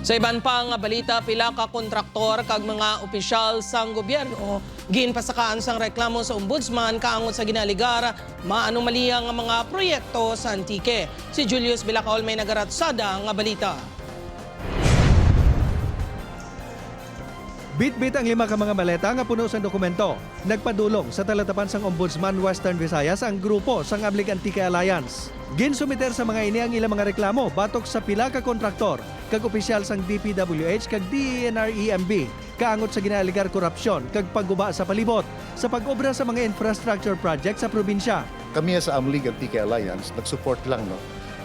Sa iban pang balita, pila ka kontraktor kag mga opisyal sang gobyerno ginpasakaan sang reklamo sa ombudsman kaangot sa ginaligar maanomaliya nga mga proyekto sa Antique. Si Julius Bilacaol may nagaratsada nga balita. Bit-bit ang 5 ka mga maleta nga puno sa dokumento. Nagpadulong sa talatapan sang Ombudsman Western Visayas ang grupo sang Ablig Antique Alliance. Ginsumiter sa mga ini ang ilang mga reklamo batok sa pila ka kontraktor kag opisyal sang DPWH kag DENR-EMB kaangot sa ginaligar korupsyon kag pagguba sa palibot sa pag-obra sa mga infrastructure project sa probinsya. Kami sa Amlig Antique Alliance nag-support lang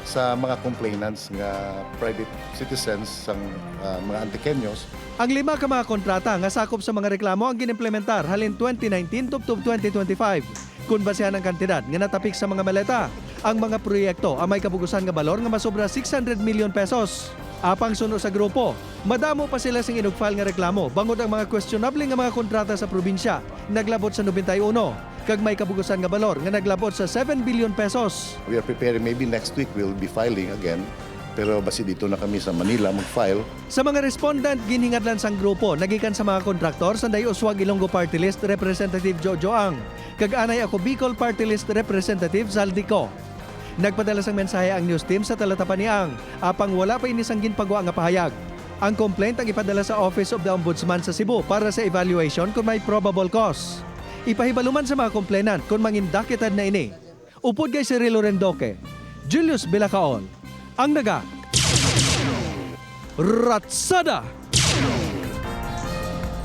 sa mga complainants nga private citizens sang mga Antiqueños. Ang 5 ka mga kontrata nga sakop sa mga reklamo ang ginimplementar halin 2019 tubtob 2025. Kung basehan ang kantidad nga natapik sa mga maleta, ang mga proyekto ang may kabugusan nga balor nga masobra 600 million pesos. Apang suno sa grupo, madamo pa sila sing inugfile nga reklamo bangod ang mga questionable nga mga kontrata sa probinsya naglabot sa 91 kag may kabugusan nga balor nga naglabot sa 7 billion pesos. We are preparing, maybe next week we'll be filing again. Pero basi dito na kami sa Manila mag-file. Sa mga respondent, ginhingadlan sang grupo, nagikan sa mga kontraktor sa Day Uswag Ilonggo Party List Representative Jojo Ang, kag anay ako Bicol Party List Representative Zaldico. Nagpadala sang mensahe ang news team sa talatapan ni Ang, apang wala pa inisang ginpagawa nga pahayag. Ang complaint ang ipadala sa Office of the Ombudsman sa Cebu para sa evaluation kung may probable cause. Ipahibaluman sa mga complainant kung mangindakitad na ini. Upod kay Cirilo Rendoque, Julius Bilacaol, ang naga Ratsada!